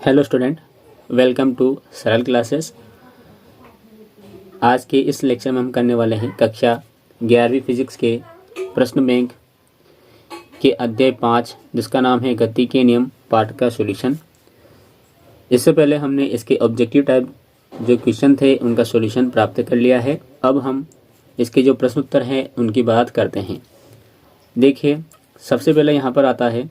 Hello student, welcome to सरल classes. आज के इस लेक्चर में हम करने वाले हैं कक्षा 11वीं फिजिक्स के प्रश्न बैंक के अध्याय 5, जिसका नाम है गति के नियम पाठ का सॉल्यूशन। इससे पहले हमने इसके ऑब्जेक्टिव टाइप जो क्वेश्चन थे उनका सॉल्यूशन प्राप्त कर लिया है। अब हम इसके जो प्रश्न उत्तर हैं उनकी बात करते हैं। देखिए, सबसे पहले यहाँ पर आता है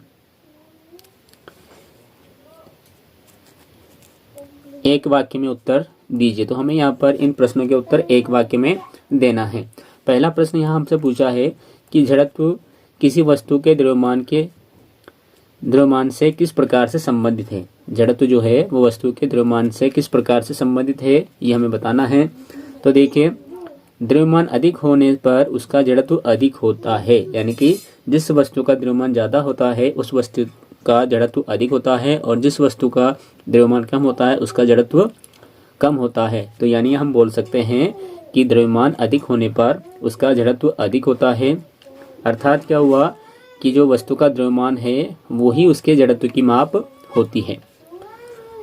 एक वाक्य में उत्तर दीजिए। तो हमें यहाँ पर इन प्रश्नों के उत्तर एक वाक्य में देना है। पहला प्रश्न यहाँ हमसे पूछा है कि जड़त्व किसी वस्तु के द्रव्यमान से किस प्रकार से संबंधित है। जड़त्व जो है वो वस्तु के द्रव्यमान से किस प्रकार से संबंधित है, ये हमें बताना है। तो देखिए, द्रव्यमान अधिक होने पर उसका जड़त्व अधिक होता है, यानी कि जिस वस्तु का द्रव्यमान ज़्यादा होता है उस वस्तु का जड़त्व अधिक होता है, और जिस वस्तु का द्रव्यमान कम होता है उसका जड़त्व कम होता है। तो यानी हम बोल सकते हैं कि द्रव्यमान अधिक होने पर उसका जड़त्व अधिक होता है। अर्थात क्या हुआ कि जो वस्तु का द्रव्यमान है वही उसके जड़त्व की माप होती है।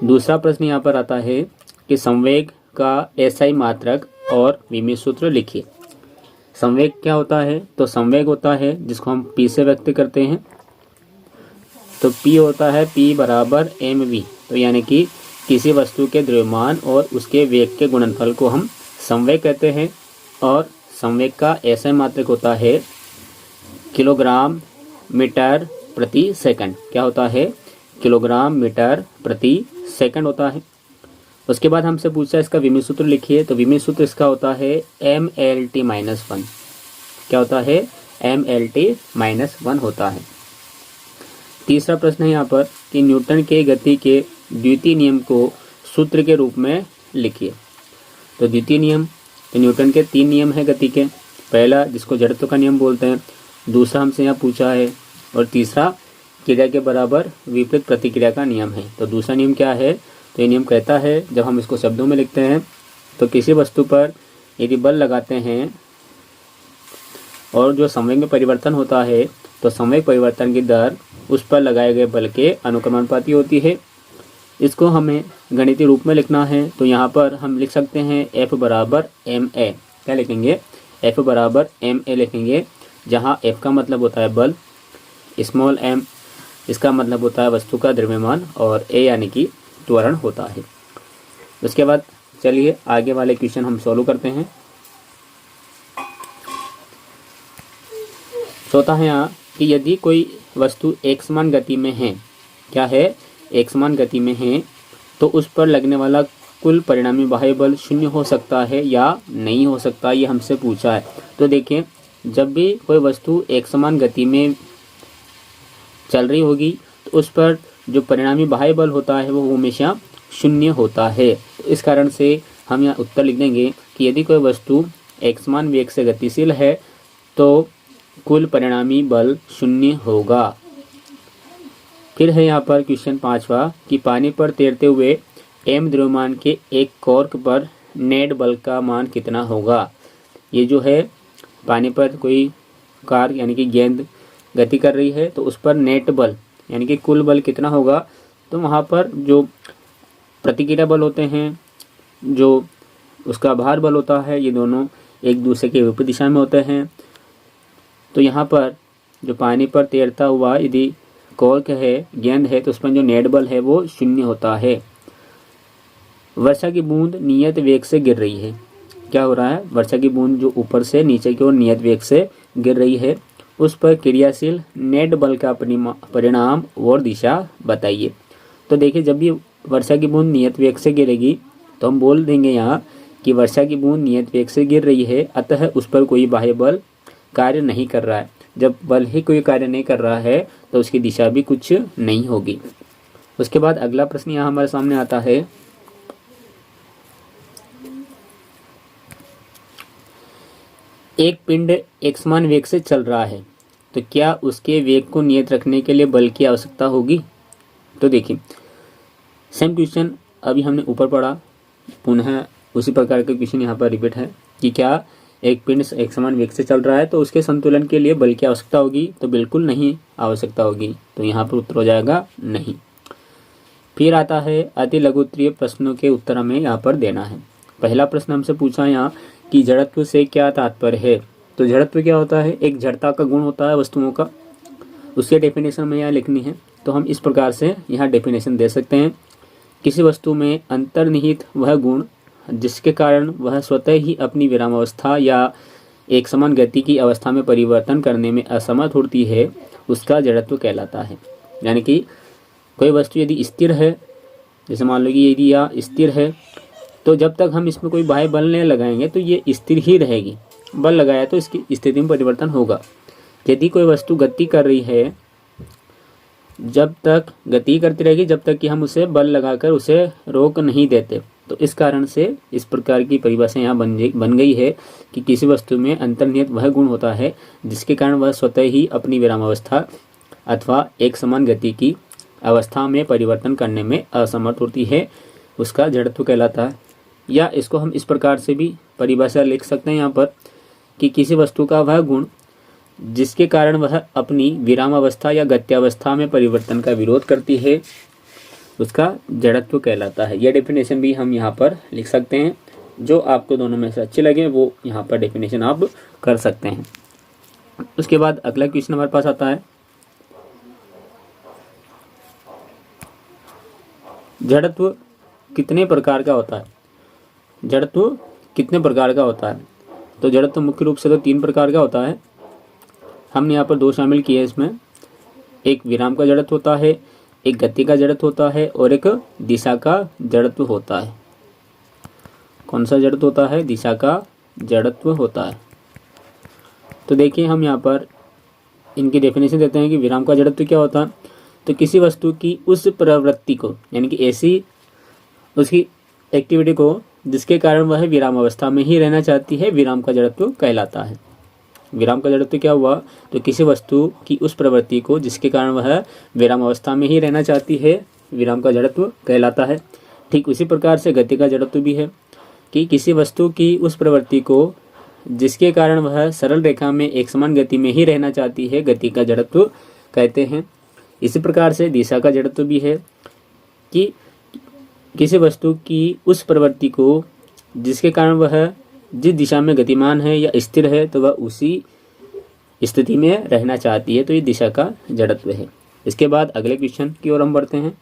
दूसरा प्रश्न यहाँ पर आता है कि संवेग का एसआई मात्रक और विमेय सूत्र लिखिए। संवेग क्या होता है? तो संवेग होता है जिसको हम पी से व्यक्त करते हैं। तो P होता है P बराबर mv। तो यानी कि किसी वस्तु के द्रव्यमान और उसके वेग के गुणनफल को हम संवेग कहते हैं। और संवेग का ऐसा मात्रक होता है किलोग्राम मीटर प्रति सेकंड। क्या होता है? किलोग्राम मीटर प्रति सेकंड होता है। उसके बाद हमसे पूछा इसका विमेय सूत्र लिखिए। तो विमेय सूत्र इसका होता है mLT-1। क्या होता है? mLT-1 होता है। तीसरा प्रश्न है यहाँ पर कि न्यूटन के गति के द्वितीय नियम को सूत्र के रूप में लिखिए। तो द्वितीय नियम, तो न्यूटन के 3 नियम है गति के। पहला जिसको जड़त्व का नियम बोलते हैं, दूसरा हमसे यहाँ पूछा है, और तीसरा क्रिया के बराबर विपरीत प्रतिक्रिया का नियम है। तो दूसरा नियम क्या है? तो ये नियम कहता है, जब हम इसको शब्दों में लिखते हैं तो किसी वस्तु पर यदि बल लगाते हैं और जो संवेग में परिवर्तन होता है तो संवेग परिवर्तन की दर उस पर लगाए गए बल के अनुक्रमानुपाती होती है। इसको हमें गणितीय रूप में लिखना है। तो यहाँ पर हम लिख सकते हैं F बराबर ma। क्या लिखेंगे? F बराबर ma लिखेंगे, जहाँ F का मतलब होता है बल, स्मॉल m इसका मतलब होता है वस्तु का द्रव्यमान, और a यानी कि त्वरण होता है। उसके बाद चलिए आगे वाले क्वेश्चन हम सॉल्व करते हैं। चौथा है यहाँ कि यदि कोई वस्तु एक समान गति में है, क्या है? एक समान गति में है, तो उस पर लगने वाला कुल परिणामी बाह्य बल शून्य हो सकता है या नहीं हो सकता, ये हमसे पूछा है। तो देखिए, जब भी कोई वस्तु एक समान गति में चल रही होगी तो उस पर जो परिणामी बाह्य बल होता है वो हमेशा शून्य होता है। तो इस कारण से हम यहाँ उत्तर लिख देंगे कि यदि कोई वस्तु एक समान वेग से गतिशील है तो कुल परिणामी बल शून्य होगा। फिर है यहाँ पर क्वेश्चन 5वां कि पानी पर तैरते हुए m द्रव्यमान के एक कॉर्क पर नेट बल का मान कितना होगा। ये जो है पानी पर कोई कार यानी कि गेंद गति कर रही है, तो उस पर नेट बल यानी कि कुल बल कितना होगा। तो वहाँ पर जो प्रतिक्रिया बल होते हैं, जो उसका भार बल होता है, ये दोनों एक दूसरे के विपरीत दिशा में होते हैं। तो यहाँ पर जो पानी पर तैरता हुआ यदि कॉर्क है, गेंद है, तो उस पर जो नेट बल है वो शून्य होता है। वर्षा की बूंद नियत वेग से गिर रही है। क्या हो रहा है? वर्षा की बूंद जो ऊपर से नीचे की ओर नियत वेग से गिर रही है, उस पर क्रियाशील नेट बल का परिणाम और दिशा बताइए। तो देखिए, जब भी वर्षा की बूंद नियत वेग से गिरेगी तो हम बोल देंगे यहाँ कि वर्षा की बूंद नियत वेग से गिर रही है, अतः उस पर कोई बाह्य बल कार्य नहीं कर रहा है। जब बल ही कोई कार्य नहीं कर रहा है तो उसकी दिशा भी कुछ नहीं होगी। उसके बाद अगला प्रश्न यहाँ हमारे सामने आता है, एक पिंड एक समान वेग से चल रहा है, तो क्या उसके वेग को नियत रखने के लिए बल की आवश्यकता होगी। तो देखिए, सेम क्वेश्चन अभी हमने ऊपर पढ़ा, पुनः उसी प्रकार के क्वेश्चन यहाँ पर रिपीट है कि क्या एक पिंड एक समान वेग से चल रहा है तो उसके संतुलन के लिए बल की आवश्यकता होगी। तो बिल्कुल नहीं आवश्यकता होगी। तो यहाँ पर उत्तर हो जाएगा नहीं। फिर आता है अति लघुत्तरीय प्रश्नों के उत्तर हमें यहाँ पर देना है। पहला प्रश्न हमसे पूछा यहाँ कि जड़त्व से क्या तात्पर्य है। तो जड़त्व क्या होता है, एक जड़ता का गुण होता है वस्तुओं का, उसकी डेफिनेशन हमें यहाँ लिखनी है। तो हम इस प्रकार से यहाँ डेफिनेशन दे सकते हैं, किसी वस्तु में अंतर्निहित वह गुण जिसके कारण वह स्वतः ही अपनी विरामावस्था या एक समान गति की अवस्था में परिवर्तन करने में असमर्थ होती है, उसका जड़त्व कहलाता है। यानी कि कोई वस्तु यदि स्थिर है, जैसे मान लो कि यदि यह स्थिर है, तो जब तक हम इसमें कोई बाह्य बल नहीं लगाएंगे तो ये स्थिर ही रहेगी। बल लगाया तो इसकी स्थिति में परिवर्तन होगा। यदि कोई वस्तु गति कर रही है, जब तक गति करती रहेगी जब तक कि हम उसे बल लगाकर उसे रोक नहीं देते। तो इस कारण से इस प्रकार की परिभाषा यहाँ बन गई है कि किसी वस्तु में अंतर्निहित वह गुण होता है जिसके कारण वह स्वतः ही अपनी विरामावस्था अथवा एक समान गति की अवस्था में परिवर्तन करने में असमर्थ होती है, उसका जड़त्व कहलाता है। या इसको हम इस प्रकार से भी परिभाषा लिख सकते हैं यहाँ पर कि किसी वस्तु का वह गुण जिसके कारण वह अपनी विरामावस्था या गत्यावस्था में परिवर्तन का विरोध करती है, उसका जड़त्व कहलाता है। यह डेफिनेशन भी हम यहाँ पर लिख सकते हैं। जो आपको दोनों में से अच्छे लगे वो यहाँ पर डेफिनेशन आप कर सकते हैं। उसके बाद अगला क्वेश्चन हमारे पास आता है, जड़त्व कितने प्रकार का होता है। जड़त्व कितने प्रकार का होता है। तो जड़त्व मुख्य रूप से तो 3 प्रकार का होता है। हमने यहाँ पर 2 शामिल किए हैं इसमें। एक विराम का जड़त्व होता है, एक गति का जड़त्व होता है और एक दिशा का जड़त्व होता है। कौन सा जड़त्व होता है, दिशा का जड़त्व होता है। तो देखिए हम यहाँ पर इनकी डेफिनेशन देते हैं कि विराम का जड़त्व क्या होता है। तो किसी वस्तु की उस प्रवृत्ति को, यानी कि ऐसी उसकी एक्टिविटी को जिसके कारण वह विराम अवस्था में ही रहना चाहती है, विराम का जड़त्व कहलाता है। विराम का जड़त्व क्या हुआ, तो किसी वस्तु की उस प्रवृत्ति को जिसके कारण वह विराम अवस्था में ही रहना चाहती है, विराम का जड़त्व कहलाता है। ठीक उसी प्रकार से गति का जड़त्व भी है कि किसी वस्तु की उस प्रवृत्ति को जिसके कारण वह सरल रेखा में एक समान गति में ही रहना चाहती है, गति का जड़त्व कहते हैं। इसी प्रकार से दिशा का जड़त्व भी है कि किसी वस्तु की उस प्रवृत्ति को जिसके कारण वह जिस दिशा में गतिमान है या स्थिर है तो वह उसी स्थिति में रहना चाहती है, तो ये दिशा का जड़त्व है। इसके बाद अगले क्वेश्चन की ओर हम बढ़ते हैं।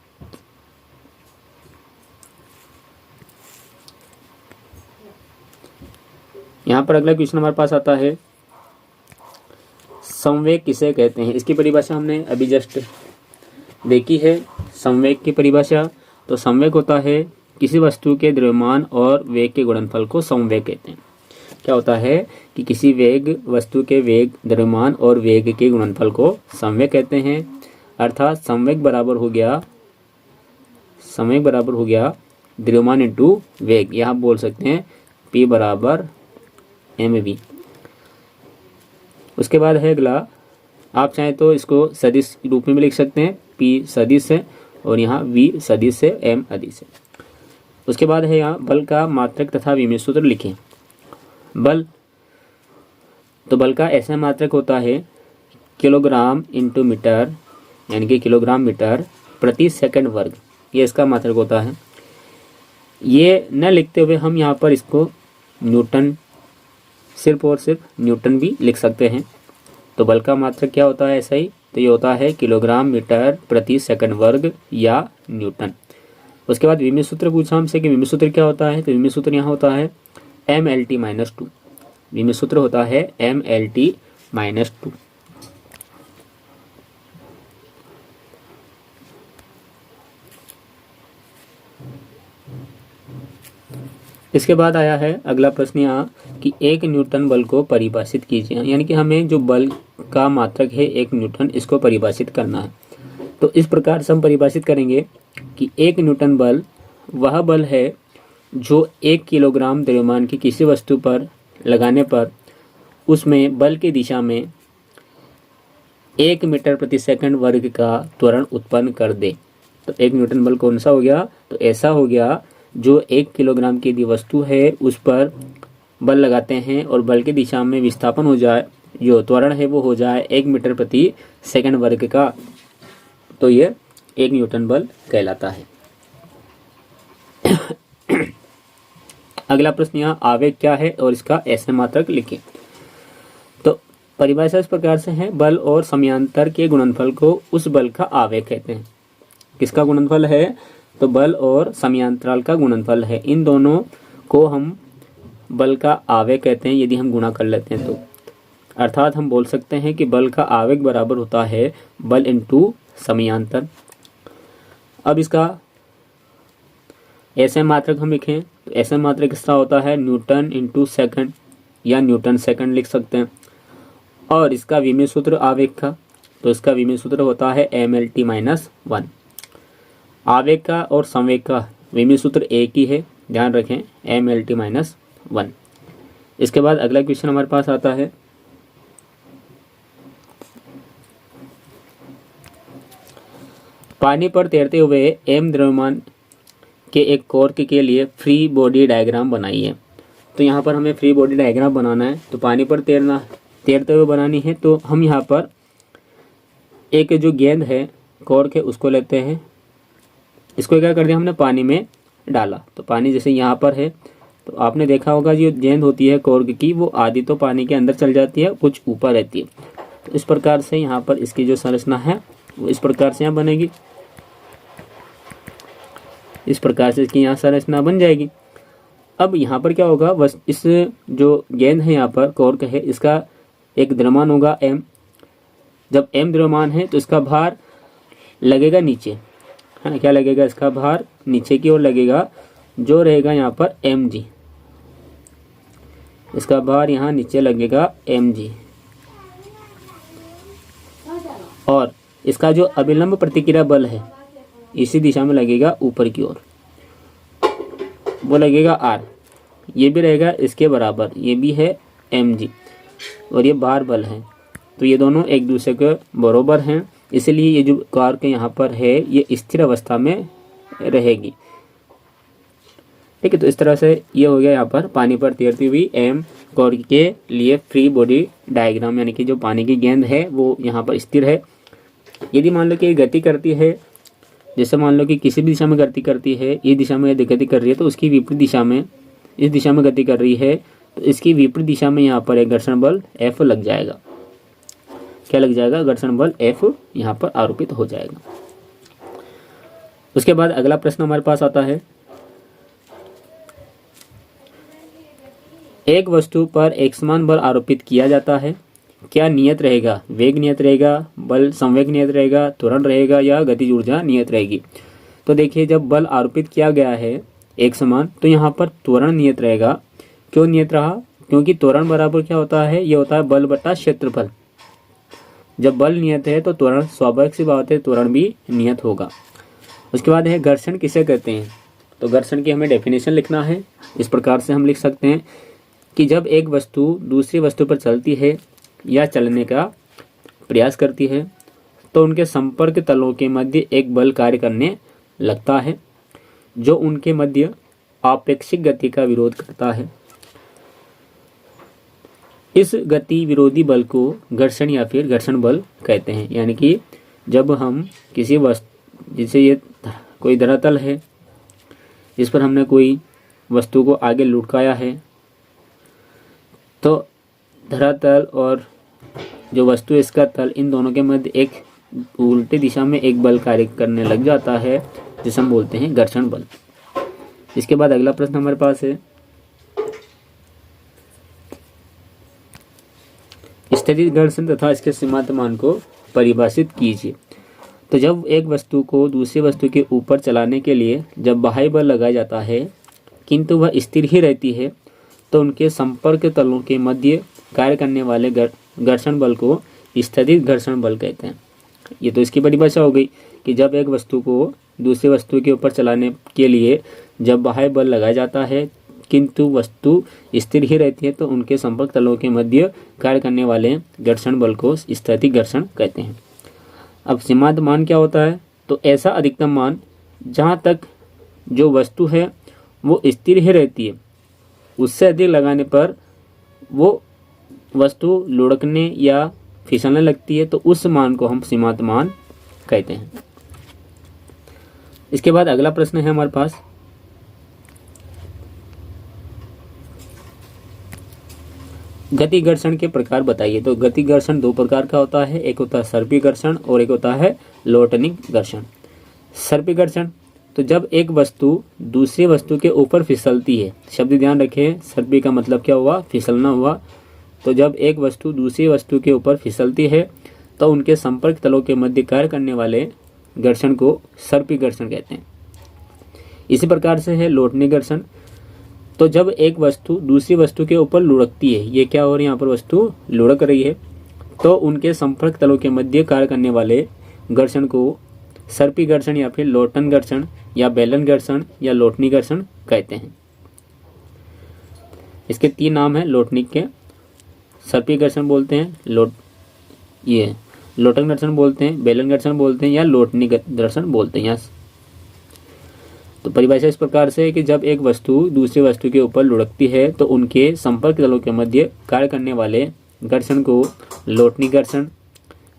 यहाँ पर अगला क्वेश्चन हमारे पास आता है, संवेग किसे कहते हैं। इसकी परिभाषा हमने अभी जस्ट देखी है। संवेग की परिभाषा, तो संवेग होता है किसी वस्तु के द्रव्यमान और वेग के गुणनफल को संवेग कहते हैं। क्या होता है कि किसी वस्तु के वेग, द्रव्यमान और वेग के गुणनफल को संवेग कहते हैं। अर्थात संवेग बराबर हो गया द्रव्यमान इंटू वेग, या आप बोल सकते हैं P बराबर mv। उसके बाद है अगला, आप चाहें तो इसको सदिश रूप में भी लिख सकते हैं, P सदिश है और यहाँ V सदिश है, M अदिश है। उसके बाद है यहाँ बल का मात्रक तथा विमेय सूत्र लिखें। बल, तो बल का ऐसा मात्रक होता है किलोग्राम इंटू मीटर, यानी कि किलोग्राम मीटर प्रति सेकंड वर्ग, ये इसका मात्रक होता है। ये न लिखते हुए हम यहाँ पर इसको न्यूटन, सिर्फ और सिर्फ न्यूटन भी लिख सकते हैं। तो बल का मात्रक क्या होता है ऐसा ही, तो ये होता है किलोग्राम मीटर प्रति सेकंड वर्ग या न्यूटन। उसके बाद विमेय सूत्र पूछा हमसे कि विमेय सूत्र क्या होता है। तो विमेय सूत्र यहाँ होता है mLT-2। विमेय सूत्र होता है mLT-2। इसके बाद आया है अगला प्रश्न यहाँ कि 1 न्यूटन बल को परिभाषित कीजिए। यानी कि हमें जो बल का मात्रक है 1 न्यूटन, इसको परिभाषित करना है। तो इस प्रकार से हम परिभाषित करेंगे कि 1 न्यूटन बल वह बल है जो 1 किलोग्राम द्रव्यमान की किसी वस्तु पर लगाने पर उसमें बल की दिशा में 1 मीटर प्रति सेकंड वर्ग का त्वरण उत्पन्न कर दे। तो 1 न्यूटन बल कौन सा हो गया, तो ऐसा हो गया जो 1 किलोग्राम की यदि वस्तु है उस पर बल लगाते हैं और बल की दिशा में विस्थापन हो जाए, जो त्वरण है वो हो जाए 1 मीटर प्रति सेकंड वर्ग का, तो ये 1 न्यूटन बल कहलाता है। अगला प्रश्न यहाँ आवेग क्या है और इसका ऐसे मात्रक लिखें। तो परिभाषा इस प्रकार से है, बल और समयांतर के गुणनफल को उस बल का आवेग कहते हैं। किसका गुणनफल है? तो बल और समयांतराल का गुणनफल है। इन दोनों को हम बल का आवेग कहते हैं यदि हम गुणा कर लेते हैं तो। अर्थात हम बोल सकते हैं कि बल का आवेग बराबर होता है बल इंटू समयांतर। अब इसका ऐसे मात्रक हम लिखें तो ऐसे मात्रक किसका होता है? न्यूटन इंटू सेकंड या न्यूटन सेकंड लिख सकते हैं। और इसका विमेय सूत्र आवेग का, तो इसका विमेय सूत्र होता है mLT माइनस 1। आवेग का और संवेग का विमेय सूत्र एक ही है, ध्यान रखें, mLT माइनस 1। इसके बाद अगला क्वेश्चन हमारे पास आता है, पानी पर तैरते हुए एम द्रव्यमान के एक कॉर्क के लिए फ्री बॉडी डायग्राम बनाइए। तो यहाँ पर हमें फ्री बॉडी डायग्राम बनाना है, तो पानी पर तैरते हुए बनानी है। तो हम यहाँ पर एक जो गेंद है, कॉर्क है, उसको लेते हैं। इसको क्या कर दिया हमने? पानी में डाला। तो पानी जैसे यहाँ पर है, तो आपने देखा होगा जो गेंद होती है कॉर्क की, वो आधी तो पानी के अंदर चल जाती है, कुछ ऊपर रहती है। तो इस प्रकार से यहाँ पर इसकी जो संरचना है वो इस प्रकार से यहाँ बनेगी। इस प्रकार से इसकी यहाँ संरचना बन जाएगी। अब यहाँ पर क्या होगा? बस इस जो गेंद है यहाँ पर कॉर्क है, इसका एक द्रव्यमान होगा m। जब m द्रव्यमान है तो इसका भार लगेगा नीचे, है ना? क्या लगेगा? इसका भार नीचे की ओर लगेगा, जो रहेगा यहाँ पर mg। इसका भार यहाँ नीचे लगेगा mg। और इसका जो अभिलंब प्रतिक्रिया बल है इसी दिशा में लगेगा ऊपर की ओर, वो लगेगा r। ये भी रहेगा इसके बराबर, ये भी है mg और ये भार बल है। तो ये दोनों एक दूसरे के बराबर हैं, इसलिए ये जो कॉर्क यहाँ पर है ये स्थिर अवस्था में रहेगी। ठीक है, तो इस तरह से ये हो गया यहाँ पर पानी पर तैरती हुई एम कॉर्क के लिए फ्री बॉडी डायग्राम, यानी कि जो पानी की गेंद है वो यहाँ पर स्थिर है। यदि मान लो कि गति करती है, जैसे मान लो कि किसी भी दिशा में गति करती है, ये दिशा में गति कर रही है, तो उसकी विपरीत दिशा में, इस दिशा में गति कर रही है, तो इसकी विपरीत दिशा में यहाँ पर एक घर्षण बल F लग जाएगा। क्या लग जाएगा? घर्षण बल F यहाँ पर आरोपित हो जाएगा। उसके बाद अगला प्रश्न हमारे पास आता है, एक वस्तु पर एक समान बल आरोपित किया जाता है, क्या नियत रहेगा? वेग नियत रहेगा, बल संवेग नियत रहेगा, त्वरण रहेगा या गतिज ऊर्जा नियत रहेगी? तो देखिए, जब बल आरोपित किया गया है एक समान, तो यहाँ पर त्वरण नियत रहेगा। क्यों नियत रहा? क्योंकि त्वरण बराबर क्या होता है? ये होता है बल बटा क्षेत्रफल। जब बल नियत है तो त्वरण स्वाभाविक सी बात है, त्वरण भी नियत होगा। उसके बाद है घर्षण किसे कहते हैं? तो घर्षण की हमें डेफिनेशन लिखना है। इस प्रकार से हम लिख सकते हैं कि जब एक वस्तु दूसरी वस्तु पर चलती है या चलने का प्रयास करती है तो उनके संपर्क तलों के मध्य एक बल कार्य करने लगता है जो उनके मध्य आपेक्षिक गति का विरोध करता है। इस गति विरोधी बल को घर्षण या फिर घर्षण बल कहते हैं। यानी कि जब हम किसी वस्तु, जैसे ये कोई धरातल है, इस पर हमने कोई वस्तु को आगे लुढ़काया है, तो धरातल और जो वस्तु इसका तल, इन दोनों के मध्य एक उल्टी दिशा में एक बल कार्य करने लग जाता है, जिसे हम बोलते हैं घर्षण बल। इसके बाद अगला प्रश्न हमारे पास है, स्थितिज घर्षण तथा इसके सीमांत मान को परिभाषित कीजिए। तो जब एक वस्तु को दूसरी वस्तु के ऊपर चलाने के लिए जब बाह्य बल लगाया जाता है किंतु वह स्थिर ही रहती है, तो उनके संपर्क तलों के मध्य कार्य करने वाले घर्षण बल को स्थितिज घर्षण बल कहते हैं। ये तो इसकी परिभाषा हो गई कि जब एक वस्तु को दूसरी वस्तु के ऊपर चलाने के लिए जब बाह्य बल लगाया जाता है किंतु वस्तु स्थिर ही रहती है, तो उनके संपर्क तलों के मध्य कार्य करने वाले घर्षण बल को स्थितिज घर्षण कहते हैं। अब सीमांत मान क्या होता है? तो ऐसा अधिकतम मान जहाँ तक जो वस्तु है वो स्थिर ही रहती है, उससे अधिक लगाने पर वो वस्तु लुढ़कने या फिसलने लगती है, तो उस मान को हम सीमांत मान कहते हैं। इसके बाद अगला प्रश्न है हमारे पास, गति घर्षण के प्रकार बताइए। तो गति घर्षण दो प्रकार का होता है, एक होता है सर्पी घर्षण और एक होता है लोटनिक घर्षण। सर्पी घर्षण, तो जब एक वस्तु दूसरी वस्तु के ऊपर फिसलती है, शब्द ध्यान रखें, सर्पी का मतलब क्या हुआ, फिसलना हुआ। तो जब एक वस्तु दूसरी वस्तु के ऊपर फिसलती है तो उनके संपर्क तलों के मध्य कार्य करने वाले घर्षण को सर्पी घर्षण कहते हैं। इसी प्रकार से है लोटनिक घर्षण, तो जब एक वस्तु दूसरी वस्तु के ऊपर लुढ़कती है, ये क्या हो रही है, यहाँ पर वस्तु लुढ़क रही है, तो उनके संपर्क तलों के मध्य कार्य करने वाले घर्षण को सर्पी घर्षण या फिर लोटन घर्षण या बेलन घर्षण या लोटनी घर्षण कहते हैं। इसके तीन नाम है लोटनिक के। सर्पी घर्षण बोलते हैं, लोटन घर्षण बोलते हैं, बेलन घर्षण बोलते हैं या लोटनी घर्षण बोलते हैं। तो परिभाषा इस प्रकार से है कि जब एक वस्तु दूसरी वस्तु के ऊपर लुढ़कती है तो उनके संपर्क तलों के मध्य कार्य करने वाले घर्षण को लोटनी घर्षण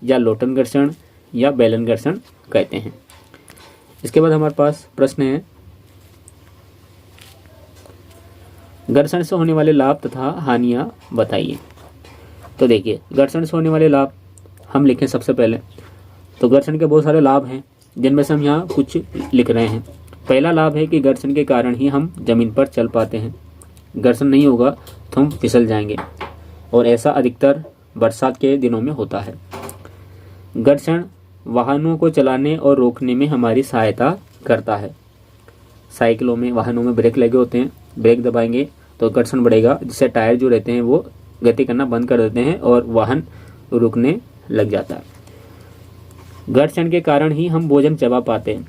या लोटन घर्षण या बेलन घर्षण कहते हैं। इसके बाद हमारे पास प्रश्न है, घर्षण से होने वाले लाभ तथा हानियां बताइए। तो देखिए, घर्षण से होने वाले लाभ हम लिखें सबसे पहले। तो घर्षण के बहुत सारे लाभ हैं जिनमें से हम यहाँ कुछ लिख रहे हैं। पहला लाभ है कि घर्षण के कारण ही हम जमीन पर चल पाते हैं। घर्षण नहीं होगा तो हम फिसल जाएंगे और ऐसा अधिकतर बरसात के दिनों में होता है। घर्षण वाहनों को चलाने और रोकने में हमारी सहायता करता है। साइकिलों में, वाहनों में ब्रेक लगे होते हैं, ब्रेक दबाएंगे तो घर्षण बढ़ेगा, जिससे टायर जो रहते हैं वो गति करना बंद कर देते हैं और वाहन रुकने लग जाता है। घर्षण के कारण ही हम भोजन चबा पाते हैं।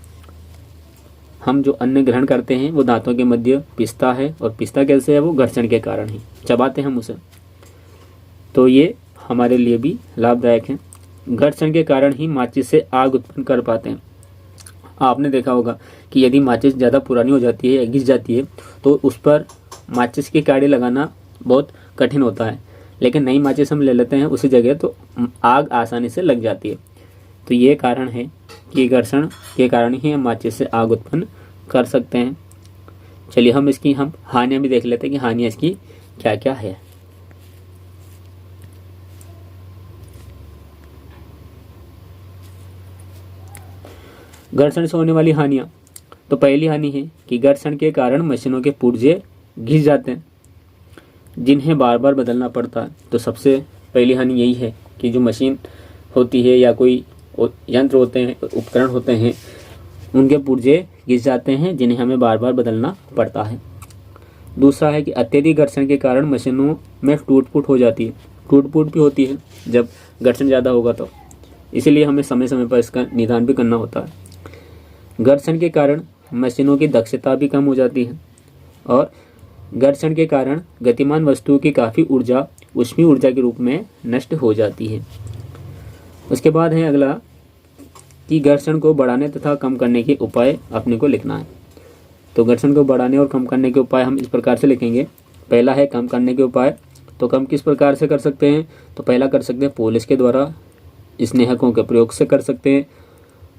हम जो अन्न ग्रहण करते हैं वो दांतों के मध्य पिसता है, और पिसता कैसे है, वो घर्षण के कारण ही चबाते हैं हम उसे। तो ये हमारे लिए भी लाभदायक है। घर्षण के कारण ही माचिस से आग उत्पन्न कर पाते हैं। आपने देखा होगा कि यदि माचिस ज़्यादा पुरानी हो जाती है या घिस जाती है तो उस पर माचिस की काड़ी लगाना बहुत कठिन होता है, लेकिन नई माचिस हम ले लेते हैं उसी जगह तो आग आसानी से लग जाती है। तो ये कारण है कि घर्षण के कारण ही हम माचिस से आग उत्पन्न कर सकते हैं। चलिए हम हानियां भी देख लेते हैं कि हानियां इसकी क्या क्या है। घर्षण से होने वाली हानियां, तो पहली हानि है कि घर्षण के कारण मशीनों के पुर्जे घिस जाते हैं जिन्हें बार बार बदलना पड़ता है। तो सबसे पहली हानि यही है कि जो मशीन होती है या कोई यंत्र होते हैं, उपकरण होते हैं, उनके पुर्जे घिस जाते हैं जिन्हें हमें बार बार बदलना पड़ता है। दूसरा है कि अत्यधिक घर्षण के कारण मशीनों में टूट फूट हो जाती है। टूट फूट भी होती है जब घर्षण ज़्यादा होगा तो, इसीलिए हमें समय समय पर इसका निदान भी करना होता है। घर्षण के कारण मशीनों की दक्षता भी कम हो जाती है और घर्षण के कारण गतिमान वस्तुओं की काफ़ी ऊर्जा ऊष्मीय ऊर्जा के रूप में नष्ट हो जाती है। उसके बाद है अगला कि घर्षण को बढ़ाने तथा कम करने के उपाय अपने को लिखना है। तो घर्षण को बढ़ाने और कम करने के उपाय हम इस प्रकार से लिखेंगे। पहला है कम करने के उपाय। तो कम किस प्रकार से कर सकते हैं, तो पहला कर सकते हैं पॉलिश के द्वारा, स्नेहकों के प्रयोग से कर सकते हैं,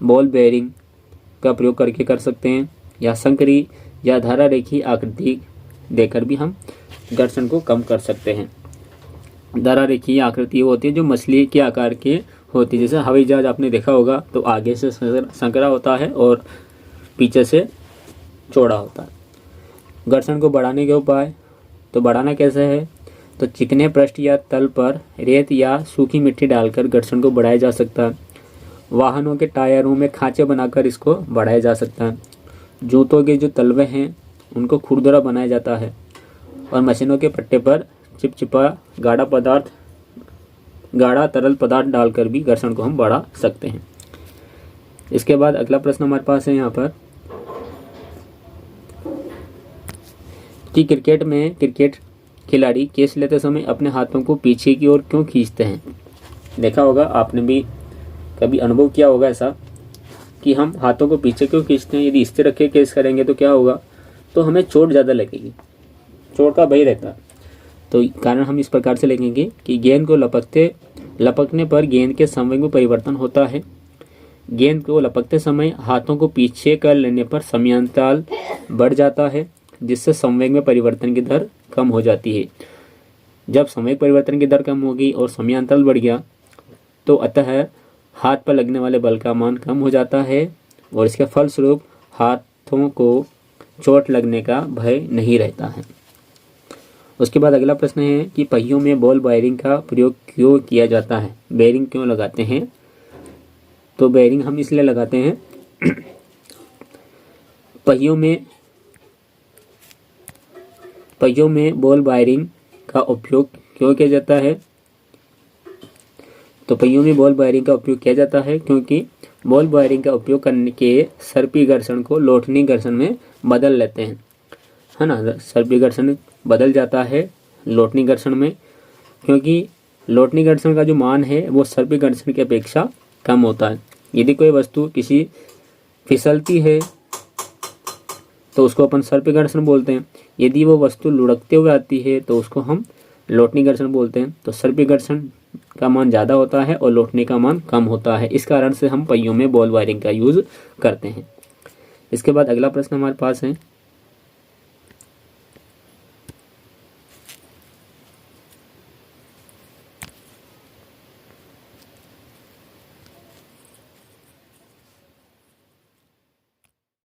बॉल बेयरिंग का प्रयोग करके कर सकते हैं, या संकरी या धारा रेखी आकृति देकर भी हम घर्षण को कम कर सकते हैं। धारा रेखी आकृति होती है जो मछली के आकार के होती है। जैसे हवाई जहाज आपने देखा होगा तो आगे से संकरा होता है और पीछे से चौड़ा होता है। घर्षण को बढ़ाने के उपाय, तो बढ़ाना कैसे है, तो चिकने पृष्ठ या तल पर रेत या सूखी मिट्टी डालकर घर्षण को बढ़ाया जा सकता है। वाहनों के टायरों में खांचे बनाकर इसको बढ़ाया जा सकता है। जूतों के जो तलवे हैं उनको खुरदरा बनाया जाता है और मशीनों के पट्टे पर चिपचिपा गाढ़ा तरल पदार्थ डालकर भी घर्षण को हम बढ़ा सकते हैं। इसके बाद अगला प्रश्न हमारे पास है यहाँ पर कि क्रिकेट खिलाड़ी कैच लेते समय अपने हाथों को पीछे की ओर क्यों खींचते हैं। देखा होगा, आपने भी कभी अनुभव किया होगा ऐसा कि हम हाथों को पीछे क्यों खींचते हैं। यदि स्थिर रखे कैच करेंगे तो क्या होगा, तो हमें चोट ज़्यादा लगेगी, चोट का भय रहता है। तो कारण हम इस प्रकार से लिखेंगे कि गेंद को लपकने पर गेंद के संवेग में परिवर्तन होता है। गेंद को लपकते समय हाथों को पीछे कर लेने पर समयांतराल बढ़ जाता है जिससे संवेग में परिवर्तन की दर कम हो जाती है। जब समय परिवर्तन की दर कम होगी और समयांतराल बढ़ गया तो अतः हाथ पर लगने वाले बल का मान कम हो जाता है और इसके फलस्वरूप हाथों को चोट लगने का भय नहीं रहता है। उसके बाद अगला प्रश्न है कि पहियों में बॉल बेयरिंग का प्रयोग क्यों किया जाता है, बेयरिंग क्यों लगाते हैं। तो बेयरिंग हम इसलिए लगाते हैं पहियों में बॉल बेयरिंग का उपयोग क्यों किया जाता है। तो पहियों में बॉल बेयरिंग का उपयोग किया जाता है क्योंकि बॉल बेयरिंग का उपयोग करने के सर्पी घर्षण को लोटनी घर्षण में बदल लेते हैं, है ना। सर्पी घर्षण बदल जाता है लोटनी घर्षण में, क्योंकि लोटनी घर्षण का जो मान है वो सर्पी घर्षण की अपेक्षा कम होता है। यदि कोई वस्तु किसी फिसलती है तो उसको अपन सर्पी घर्षण बोलते हैं। यदि वो वस्तु लुढ़कते हुए आती है तो उसको हम लोटनी घर्षण बोलते हैं। तो सर्पी घर्षण का मान ज़्यादा होता है और लोटने का मान कम होता है, इस कारण से हम पहियों में बॉल बेयरिंग का यूज़ करते हैं। इसके बाद अगला प्रश्न हमारे पास है